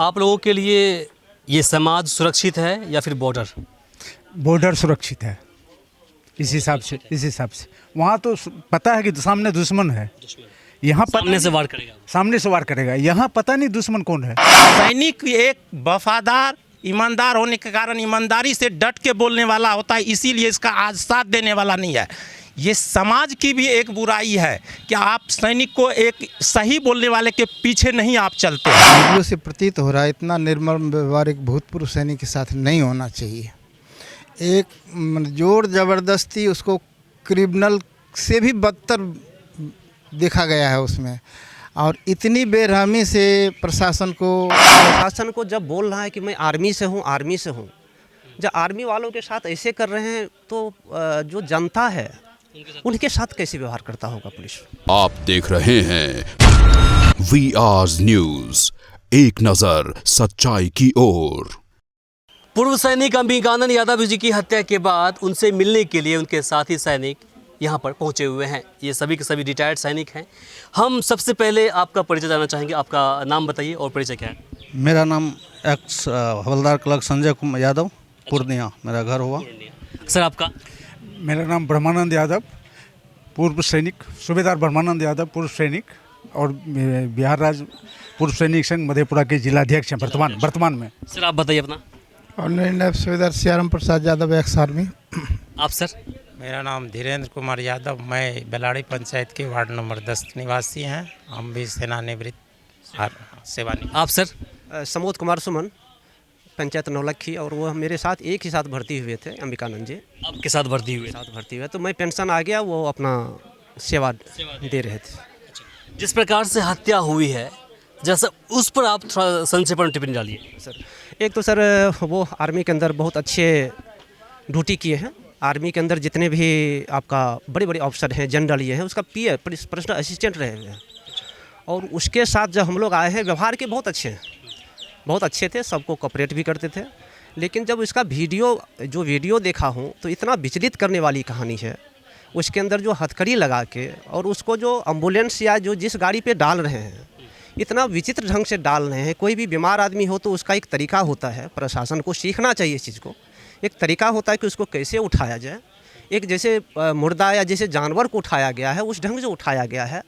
आप लोगों के लिए ये समाज सुरक्षित है या फिर बॉर्डर? बॉर्डर सुरक्षित है इस हिसाब से वहाँ तो पता है कि सामने दुश्मन है, यहाँ सामने से वार करेगा। सामने से वार करेगा, यहाँ पता नहीं दुश्मन कौन है। सैनिक एक वफादार ईमानदार होने के कारण ईमानदारी से डट के बोलने वाला होता है, इसीलिए इसका आज साथ देने वाला नहीं है। ये समाज की भी एक बुराई है कि आप सैनिक को एक सही बोलने वाले के पीछे नहीं आप चलते। वीडियो से प्रतीत हो रहा है इतना निर्मम व्यवहार एक भूतपूर्व सैनिक के साथ नहीं होना चाहिए। एक जोर ज़बरदस्ती उसको क्रिमिनल से भी बदतर देखा गया है उसमें, और इतनी बेरहमी से प्रशासन को जब बोल रहा है कि मैं आर्मी से हूँ, जब आर्मी वालों के साथ ऐसे कर रहे हैं तो जो जनता है उनके साथ कैसे व्यवहार करता होगा पुलिस। आप देख रहे हैं VR न्यूज़, एक नज़र सच्चाई की ओर। पूर्व सैनिक अंबिकानंद यादव जी की हत्या के बाद उनसे मिलने के लिए उनके साथी सैनिक यहाँ पर पहुँचे हुए हैं। ये सभी के सभी रिटायर्ड सैनिक हैं। हम सबसे पहले आपका परिचय जानना चाहेंगे। आपका नाम बताइए और परिचय क्या है? मेरा नाम एक्स हवलदार क्लर्क संजय कुमार यादव, पूर्णिया मेरा घर हुआ। सर आपका? मेरा नाम ब्रह्मानंद यादव, पूर्व सैनिक, सूबेदार ब्रह्मानंद यादव, पूर्व सैनिक और बिहार राज्य पूर्व सैनिक संघ मधेपुरा के जिलाध्यक्ष हैं वर्तमान में। सर आप बताइए अपना। ऑनलाइन नायब सूबेदार सियाराम प्रसाद यादव, एक्स आर्मी। आप सर? मेरा नाम धीरेन्द्र कुमार यादव, मैं बेलाड़ी पंचायत के वार्ड नंबर 10 निवासी हैं। हम भी सेवानिवृत्त सेवानिवृत्त। आप सर? समोद कुमार सुमन, पंचायत नौलखी, और वो मेरे साथ एक ही साथ भर्ती हुए थे, अंबिकानंद जी आपके साथ भर्ती हुए? तो मैं पेंशन आ गया, वो अपना सेवा दे रहे थे। जिस प्रकार से हत्या हुई है, जैसा उस पर आप थोड़ा संक्षेप में टिप्पणी डालिए। सर एक तो सर वो आर्मी के अंदर बहुत अच्छे ड्यूटी किए हैं। आर्मी के अंदर जितने भी आपका बड़े बड़े ऑफिसर हैं, जनरल ये हैं, उसका पीए पर्सनल असिस्टेंट रहे हुए हैं। और उसके साथ जब हम लोग आए हैं, व्यवहार के बहुत अच्छे थे, सबको कोऑपरेट भी करते थे। लेकिन जब इसका वीडियो देखा हूँ तो इतना विचलित करने वाली कहानी है। उसके अंदर जो हथकड़ी लगा के और उसको जो एम्बुलेंस या जो जिस गाड़ी पे डाल रहे हैं, इतना विचित्र ढंग से डाल रहे हैं। कोई भी बीमार आदमी हो तो उसका एक तरीका होता है, प्रशासन को सीखना चाहिए इस चीज़ को। एक तरीका होता है कि उसको कैसे उठाया जाए। एक जैसे मुर्दा या जैसे जानवर को उठाया गया है, उस ढंग से उठाया गया है।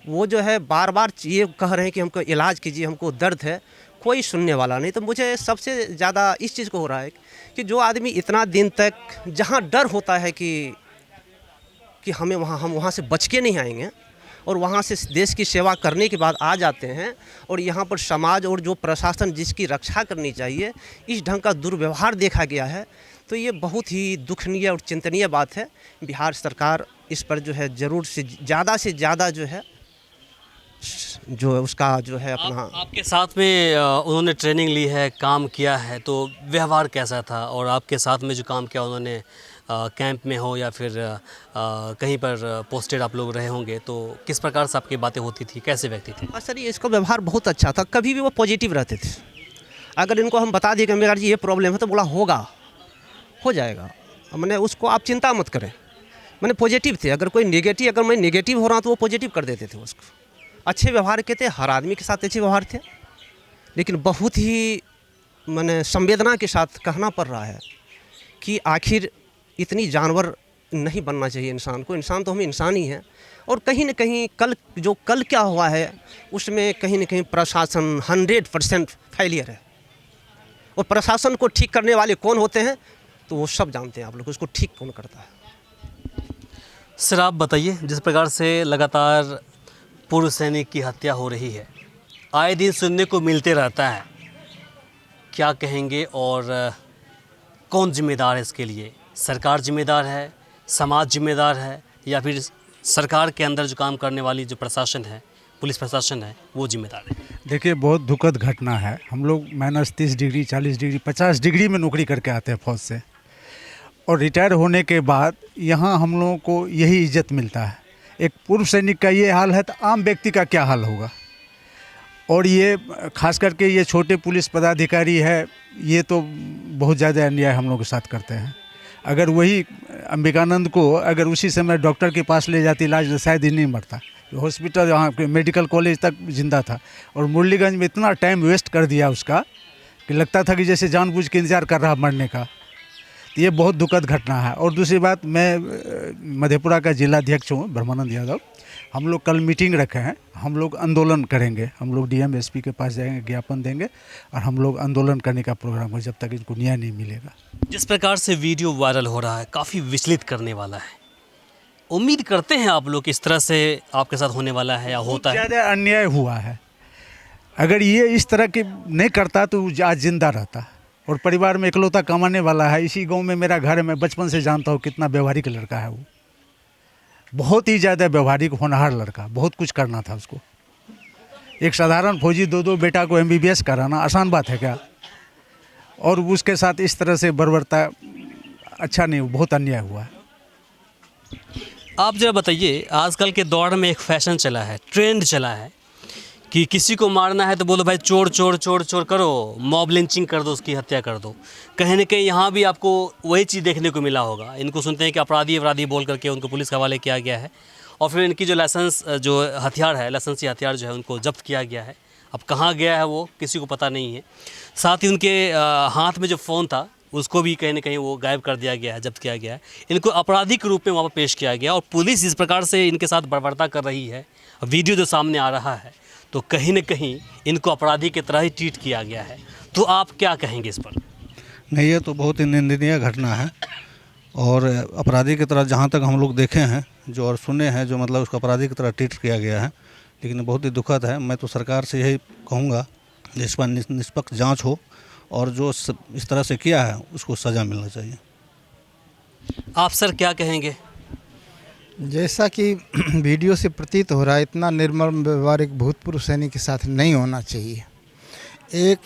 वो जो है बार बार ये कह रहे हैं कि हमको इलाज कीजिए, हमको दर्द है, कोई सुनने वाला नहीं। तो मुझे सबसे ज़्यादा इस चीज़ को हो रहा है कि जो आदमी इतना दिन तक, जहाँ डर होता है कि हम वहाँ से बच के नहीं आएंगे, और वहाँ से देश की सेवा करने के बाद आ जाते हैं, और यहाँ पर समाज और जो प्रशासन जिसकी रक्षा करनी चाहिए, इस ढंग का दुर्व्यवहार देखा गया है। तो ये बहुत ही दुखनीय और चिंतनीय बात है। बिहार सरकार इस पर जो है ज़रूर से ज़्यादा जो है उसका जो है अपना। आपके साथ में उन्होंने ट्रेनिंग ली है, काम किया है, तो व्यवहार कैसा था? और आपके साथ में जो काम किया उन्होंने, कैंप में हो या फिर कहीं पर पोस्टेड आप लोग रहे होंगे, तो किस प्रकार से आपकी बातें होती थी, कैसे व्यक्ति थे? सर इसका व्यवहार बहुत अच्छा था, कभी भी वो पॉजिटिव रहते थे। अगर इनको हम बता दिए कि मेरा जी ये प्रॉब्लम है, तो बोला हो जाएगा, मैंने उसको आप चिंता मत करें। मैंने पॉजिटिव थे। अगर मैं नेगेटिव हो रहा हूँ तो वो पॉजिटिव कर देते थे उसको। अच्छे व्यवहार के थे, हर आदमी के साथ अच्छे व्यवहार थे। लेकिन बहुत ही मैंने संवेदना के साथ कहना पड़ रहा है कि आखिर इतनी जानवर नहीं बनना चाहिए इंसान को। इंसान तो हम इंसान ही हैं। और कहीं न कहीं कल क्या हुआ है, उसमें कहीं न कहीं प्रशासन 100% फेलियर है। और प्रशासन को ठीक करने वाले कौन होते हैं, तो वो सब जानते हैं आप लोग, उसको ठीक कौन करता है। सर आप बताइए, जिस प्रकार से लगातार पूर्व सैनिक की हत्या हो रही है, आए दिन सुनने को मिलते रहता है, क्या कहेंगे? और कौन जिम्मेदार है इसके लिए? सरकार जिम्मेदार है, समाज जिम्मेदार है, या फिर सरकार के अंदर जो काम करने वाली जो प्रशासन है, पुलिस प्रशासन है, वो जिम्मेदार है? देखिए, बहुत दुखद घटना है। हम लोग -30 डिग्री, 40 डिग्री, 50 डिग्री में नौकरी करके आते हैं फौज से, और रिटायर होने के बाद यहाँ हम लोगों को यही इज्जत मिलता है। एक पूर्व सैनिक का ये हाल है तो आम व्यक्ति का क्या हाल होगा? और ये खास करके ये छोटे पुलिस पदाधिकारी है, ये तो बहुत ज़्यादा अन्याय हम लोग के साथ करते हैं। अगर वही अंबिकानंद को अगर उसी समय डॉक्टर के पास ले जाती इलाज, शायद ही नहीं मरता, हॉस्पिटल यहाँ पे मेडिकल कॉलेज तक जिंदा था, और मुरलीगंज में इतना टाइम वेस्ट कर दिया उसका कि लगता था कि जैसे जानबूझ के इंतजार कर रहा मरने का। तो ये बहुत दुखद घटना है। और दूसरी बात, मैं मधेपुरा का जिलाध्यक्ष हूँ, ब्रह्मानंद यादव। हम लोग कल मीटिंग रखे हैं, हम लोग आंदोलन करेंगे, हम लोग डीएम एसपी के पास जाएंगे, ज्ञापन देंगे और हम लोग आंदोलन करने का प्रोग्राम है जब तक इनको न्याय नहीं मिलेगा। जिस प्रकार से वीडियो वायरल हो रहा है काफ़ी विचलित करने वाला है। उम्मीद करते हैं आप लोग इस तरह से आपके साथ होने वाला है या होता है? ज़्यादा अन्याय हुआ है। अगर ये इस तरह की नहीं करता तो आज जिंदा रहता, और परिवार में इकलौता कमाने वाला है। इसी गांव में मेरा घर है, मैं बचपन से जानता हूँ कितना व्यवहारिक लड़का है वो, बहुत ही ज़्यादा व्यवहारिक होनहार लड़का, बहुत कुछ करना था उसको। एक साधारण फौजी दो बेटा को MBBS कराना आसान बात है क्या? और उसके साथ इस तरह से बर्बरता अच्छा नहीं, बहुत अन्याय हुआ है। आप जरा बताइए, आजकल के दौर में एक फैशन चला है, ट्रेंड चला है कि किसी को मारना है तो बोलो भाई चोर चोर चोर चोर करो, मॉब लिंचिंग कर दो, उसकी हत्या कर दो। कहीं ना कहीं यहाँ भी आपको वही चीज़ देखने को मिला होगा। इनको सुनते हैं कि अपराधी अपराधी बोल करके उनको पुलिस के हवाले किया गया है, और फिर इनकी जो लाइसेंस जो हथियार है, लाइसेंसी हथियार जो है उनको जब्त किया गया है। अब कहाँ गया है वो किसी को पता नहीं है। साथ ही उनके हाथ में जो फ़ोन था उसको भी कहीं ना कहीं वो गायब कर दिया गया है, जब्त किया गया है। इनको अपराधी के रूप में वहाँ पर पेश किया गया, और पुलिस इस प्रकार से इनके साथ बर्बरता कर रही है, वीडियो जो सामने आ रहा है, तो कहीं न कहीं इनको अपराधी की तरह ही ट्रीट किया गया है। तो आप क्या कहेंगे इस पर? नहीं, ये तो बहुत ही निंदनीय घटना है, और अपराधी की तरह जहाँ तक हम लोग देखे हैं जो और सुने हैं, जो मतलब उसको अपराधी की तरह ट्रीट किया गया है, लेकिन बहुत ही दुखद है। मैं तो सरकार से यही कहूँगा कि इस पर निष्पक्ष जांच हो, और जो इस तरह से किया है उसको सज़ा मिलना चाहिए। आप सर क्या कहेंगे? जैसा कि वीडियो से प्रतीत हो रहा है, इतना निर्मम व्यवहार एक भूतपूर्व सैनिक के साथ नहीं होना चाहिए। एक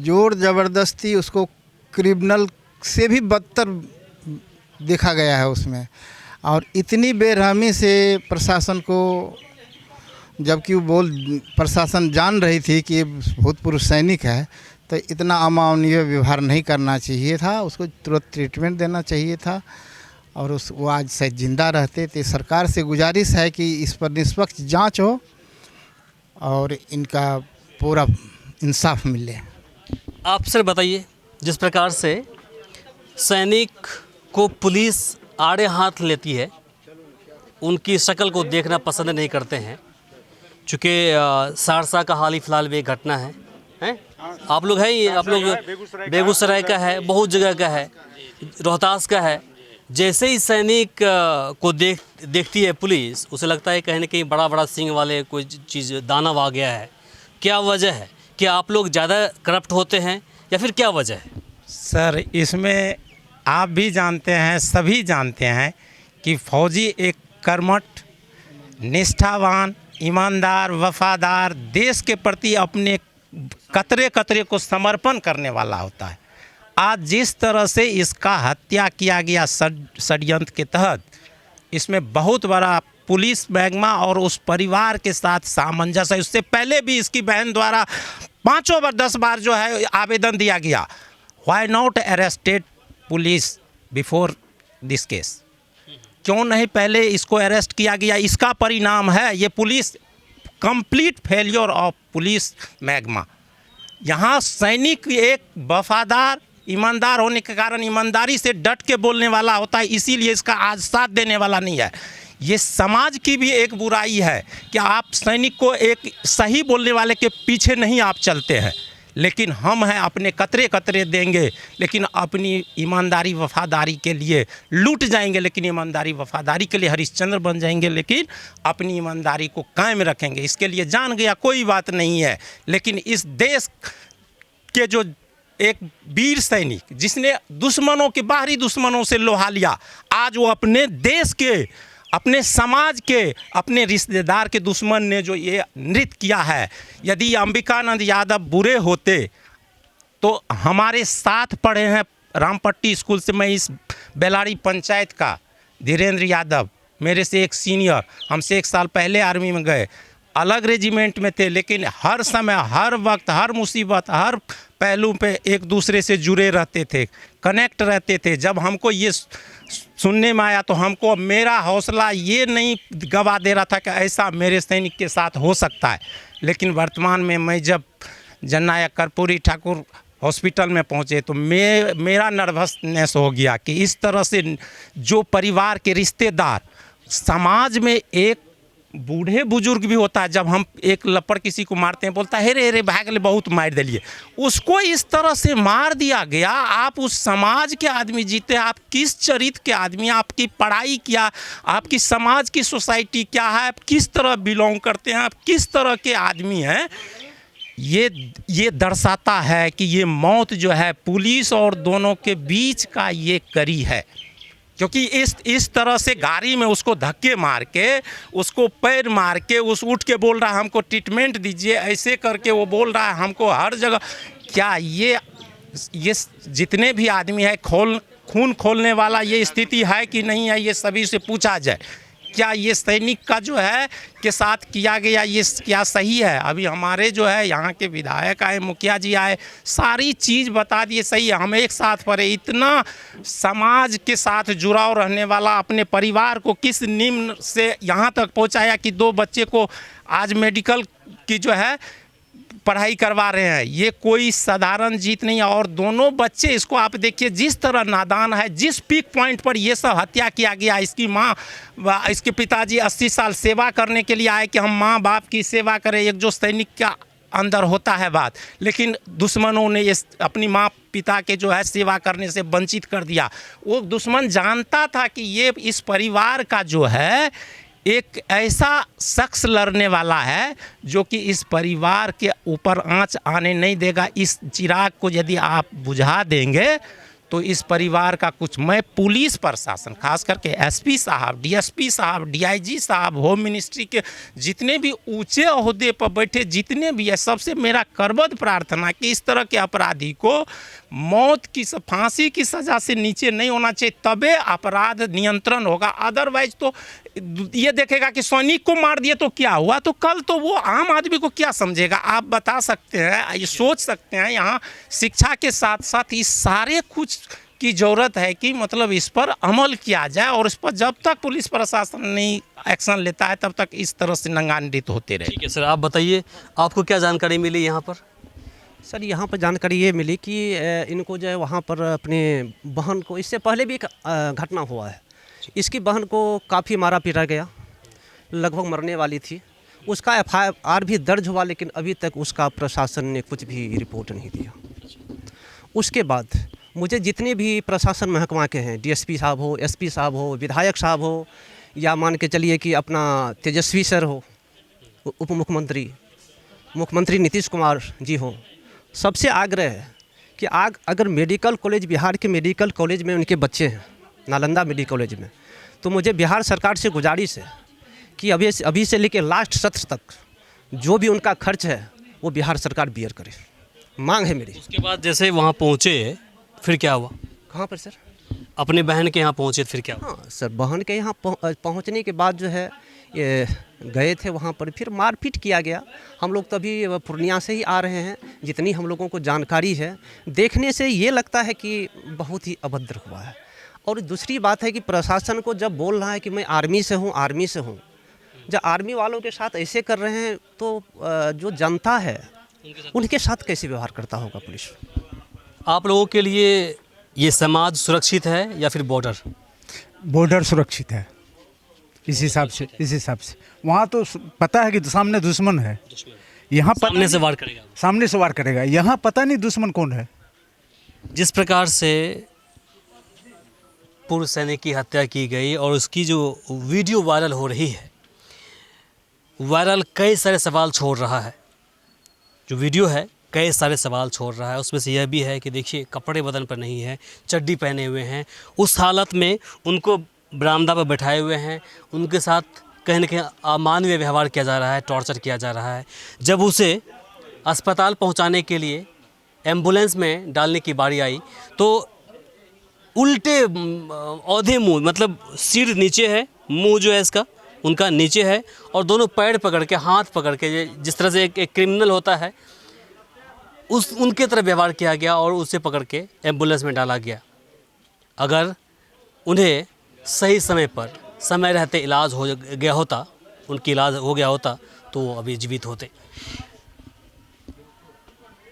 जोर ज़बरदस्ती, उसको क्रिमिनल से भी बदतर देखा गया है उसमें, और इतनी बेरहमी से प्रशासन को, जबकि वो प्रशासन जान रही थी कि ये भूतपूर्व सैनिक है, तो इतना अमानवीय व्यवहार नहीं करना चाहिए था। उसको तुरंत ट्रीटमेंट देना चाहिए था, और वो आज शायद जिंदा रहते। तो सरकार से गुजारिश है कि इस पर निष्पक्ष जांच हो और इनका पूरा इंसाफ मिले। आप सर बताइए, जिस प्रकार से सैनिक को पुलिस आड़े हाथ लेती है, उनकी शक्ल को देखना पसंद नहीं करते हैं, चूँकि सहरसा का हाल ही फिलहाल में एक घटना है, हैं? आप लोग हैं ये, आप लोग बेगूसराय का है, बहुत जगह का है, रोहतास का है। जैसे ही सैनिक को देखती है पुलिस, उसे लगता है कहीं ना कहीं बड़ा बड़ा सिंह वाले कोई चीज़ दानव आ गया है। क्या वजह है? क्या आप लोग ज़्यादा करप्ट होते हैं या फिर क्या वजह है? सर, इसमें आप भी जानते हैं, सभी जानते हैं कि फौजी एक कर्मठ, निष्ठावान, ईमानदार, वफादार, देश के प्रति अपने कतरे कतरे को समर्पण करने वाला होता है। आज जिस तरह से इसका हत्या किया गया षड्यंत्र के तहत, इसमें बहुत बड़ा पुलिस महकमा और उस परिवार के साथ सामंजस्य है। उससे पहले भी इसकी बहन द्वारा 5 बार 10 बार जो है आवेदन दिया गया, why not arrested police before this case, क्यों नहीं पहले इसको अरेस्ट किया गया? इसका परिणाम है ये police complete failure of police महकमा। यहाँ सैनिक एक वफादार, ईमानदार होने के कारण ईमानदारी से डट के बोलने वाला होता है, इसीलिए इसका आज साथ देने वाला नहीं है। ये समाज की भी एक बुराई है कि आप सैनिक को एक सही बोलने वाले के पीछे नहीं आप चलते हैं, लेकिन हम हैं अपने कतरे कतरे देंगे, लेकिन अपनी ईमानदारी वफादारी के लिए लूट जाएंगे, लेकिन ईमानदारी वफादारी के लिए हरिश्चंद्र बन जाएंगे, लेकिन अपनी ईमानदारी को कायम रखेंगे। इसके लिए जान गया कोई बात नहीं है, लेकिन इस देश के जो एक वीर सैनिक जिसने दुश्मनों के, बाहरी दुश्मनों से लोहा लिया, आज वो अपने देश के, अपने समाज के, अपने रिश्तेदार के दुश्मन ने जो ये नृत्य किया है, यदि अंबिकानंद यादव बुरे होते तो हमारे साथ पढ़े हैं रामपट्टी स्कूल से, मैं इस बेलाड़ी पंचायत का धीरेन्द्र यादव, मेरे से एक सीनियर, हमसे 1 साल पहले आर्मी में गए, अलग रेजिमेंट में थे, लेकिन हर समय, हर वक्त, हर मुसीबत, हर पहलू पे एक दूसरे से जुड़े रहते थे, कनेक्ट रहते थे। जब हमको ये सुनने में आया तो हमको मेरा हौसला ये नहीं गवा दे रहा था कि ऐसा मेरे सैनिक के साथ हो सकता है। लेकिन वर्तमान में मैं जब जननायक कर्पूरी ठाकुर हॉस्पिटल में पहुँचे तो मेरा नर्वसनेस हो गया कि इस तरह से जो परिवार के रिश्तेदार, समाज में एक बूढ़े बुजुर्ग भी होता है, जब हम एक लपड़ किसी को मारते हैं बोलता है रे रे भागले बहुत मार दिलिए, उसको इस तरह से मार दिया गया। आप उस समाज के आदमी जीते, आप किस चरित्र के आदमी, आपकी पढ़ाई क्या, आपकी समाज की सोसाइटी क्या है, आप किस तरह बिलोंग करते हैं, आप किस तरह के आदमी हैं, ये दर्शाता है कि ये मौत जो है पुलिस और दोनों के बीच का ये कड़ी है। क्योंकि इस तरह से गाड़ी में उसको धक्के मार के, उसको पैर मार के, उस उठ के बोल रहा है हमको ट्रीटमेंट दीजिए, ऐसे करके वो बोल रहा है हमको हर जगह। क्या ये जितने भी आदमी है खून खोलने वाला ये स्थिति है कि नहीं है, ये सभी से पूछा जाए। क्या ये सैनिक का जो है के साथ किया गया ये क्या सही है? अभी हमारे जो है यहाँ के विधायक आए, मुखिया जी आए, सारी चीज़ बता दिए सही है। हम एक साथ पढ़े, इतना समाज के साथ जुड़ाव रहने वाला अपने परिवार को किस निम्न से यहाँ तक पहुँचाया कि 2 बच्चे को आज मेडिकल की जो है पढ़ाई करवा रहे हैं। ये कोई साधारण जीत नहीं है। और दोनों बच्चे, इसको आप देखिए जिस तरह नादान है, जिस पीक पॉइंट पर ये सब हत्या किया गया। इसकी माँ, इसके पिताजी 80 साल सेवा करने के लिए आए कि हम माँ बाप की सेवा करें, एक जो सैनिक का अंदर होता है बात, लेकिन दुश्मनों ने ये अपनी माँ पिता के जो है सेवा करने से वंचित कर दिया। वो दुश्मन जानता था कि ये इस परिवार का जो है एक ऐसा शख्स लड़ने वाला है जो कि इस परिवार के ऊपर आंच आने नहीं देगा। इस चिराग को यदि आप बुझा देंगे तो इस परिवार का कुछ, मैं पुलिस प्रशासन खास करके एसपी साहब, डीएसपी साहब, डीआईजी साहब, होम मिनिस्ट्री के जितने भी ऊंचे ओहदे पर बैठे जितने भी है, सबसे मेरा करबद्ध प्रार्थना कि इस तरह के अपराधी को मौत की, फांसी की सज़ा से नीचे नहीं होना चाहिए, तबे अपराध नियंत्रण होगा। अदरवाइज तो ये देखेगा कि सैनिक को मार दिया तो क्या हुआ, तो कल तो वो आम आदमी को क्या समझेगा? आप बता सकते हैं, ये सोच सकते हैं। यहाँ शिक्षा के साथ साथ इस सारे कुछ की ज़रूरत है कि मतलब इस पर अमल किया जाए, और इस पर जब तक पुलिस प्रशासन नहीं एक्शन लेता है तब तक इस तरह से नंगान्वित होते रहे। ठीक है सर, आप बताइए आपको क्या जानकारी मिली यहाँ पर? सर यहाँ पर जानकारी ये मिली कि इनको जो है वहाँ पर अपने बहन को, इससे पहले भी एक घटना हुआ है, इसकी बहन को काफ़ी मारा पीटा गया, लगभग मरने वाली थी। उसका FIR भी दर्ज हुआ, लेकिन अभी तक उसका प्रशासन ने कुछ भी रिपोर्ट नहीं दिया। उसके बाद मुझे जितने भी प्रशासन महकमा के हैं, DSP साहब हो, SP साहब हो, विधायक साहब हो, या मान के चलिए कि अपना तेजस्वी सर हो, उप मुख्यमंत्री नीतीश कुमार जी हो, सबसे आग्रह है कि अगर मेडिकल कॉलेज, बिहार के मेडिकल कॉलेज में उनके बच्चे हैं, नालंदा मेडिकल कॉलेज में, तो मुझे बिहार सरकार से गुजारिश है कि अभी से लेकर लास्ट सत्र तक जो भी उनका खर्च है वो बिहार सरकार बियर करे, मांग है मेरी। उसके बाद जैसे वहाँ पहुँचे फिर क्या हुआ? कहाँ पर सर? अपने बहन के यहाँ पहुँचे फिर क्या हुआ? हाँ सर, बहन के यहाँ पहुँचने के बाद जो है ये गए थे वहाँ पर, फिर मारपीट किया गया। हम लोग तभी पूर्णिया से ही आ रहे हैं, जितनी हम लोगों को जानकारी है, देखने से ये लगता है कि बहुत ही अभद्र हुआ है। और दूसरी बात है कि प्रशासन को जब बोल रहा है कि मैं आर्मी से हूँ, जब आर्मी वालों के साथ ऐसे कर रहे हैं तो जो जनता है उनके साथ कैसे व्यवहार करता होगा पुलिस? आप लोगों के लिए ये समाज सुरक्षित है या फिर बॉर्डर? बॉर्डर सुरक्षित है इस हिसाब से। वहाँ तो पता है कि सामने दुश्मन है, यहाँ सामने से वार करेगा। यहाँ पता नहीं दुश्मन कौन है। जिस प्रकार से पूर्व सैनिक की हत्या की गई और उसकी जो वीडियो वायरल हो रही है, वायरल कई सारे सवाल छोड़ रहा है। जो वीडियो है कई सारे सवाल छोड़ रहा है। उसमें से यह भी है कि देखिए कपड़े बदन पर नहीं है, चड्डी पहने हुए हैं, उस हालत में उनको बरामदा पर बैठाए हुए हैं, उनके साथ कहीं न कहीं अमानवीय व्यवहार किया जा रहा है, टॉर्चर किया जा रहा है। जब उसे अस्पताल पहुंचाने के लिए एम्बुलेंस में डालने की बारी आई तो उल्टे औधे मुंह, मतलब सिर नीचे है, मुंह जो है इसका उनका नीचे है, और दोनों पैर पकड़ के, हाथ पकड़ के, जिस तरह से एक क्रिमिनल होता है उनके तरह व्यवहार किया गया और उसे पकड़ के एम्बुलेंस में डाला गया। अगर उन्हें सही समय पर समय रहते इलाज हो गया होता, उनकी इलाज हो गया होता तो वो अभी जीवित होते।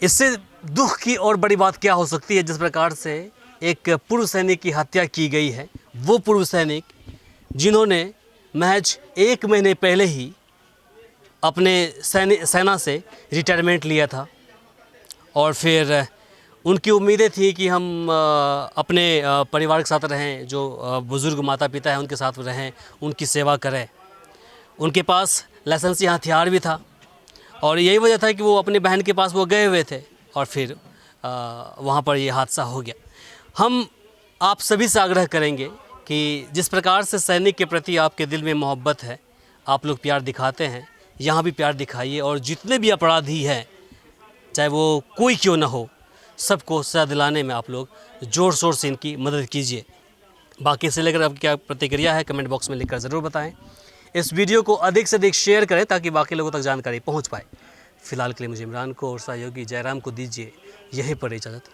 इससे दुख की और बड़ी बात क्या हो सकती है, जिस प्रकार से एक पूर्व सैनिक की हत्या की गई है। वो पूर्व सैनिक जिन्होंने महज 1 महीने पहले ही अपने सेना से रिटायरमेंट लिया था और फिर उनकी उम्मीदें थी कि हम अपने परिवार के साथ रहें, जो बुज़ुर्ग माता पिता हैं उनके साथ रहें, उनकी सेवा करें। उनके पास लाइसेंसी हथियार भी था और यही वजह था कि वो अपने बहन के पास वो गए हुए थे और फिर वहाँ पर ये हादसा हो गया। हम आप सभी से आग्रह करेंगे कि जिस प्रकार से सैनिक के प्रति आपके दिल में मोहब्बत है, आप लोग प्यार दिखाते हैं, यहाँ भी प्यार दिखाइए और जितने भी अपराधी हैं, चाहे वो कोई क्यों ना हो, सबको सजा दिलाने में आप लोग ज़ोर शोर से इनकी मदद कीजिए। बाकी से लेकर अब क्या प्रतिक्रिया है कमेंट बॉक्स में लिखकर ज़रूर बताएं। इस वीडियो को अधिक से अधिक शेयर करें ताकि बाकी लोगों तक जानकारी पहुंच पाए। फिलहाल के लिए मुझे इमरान को और सहयोगी जयराम को दीजिए यहीं पर इजाज़त।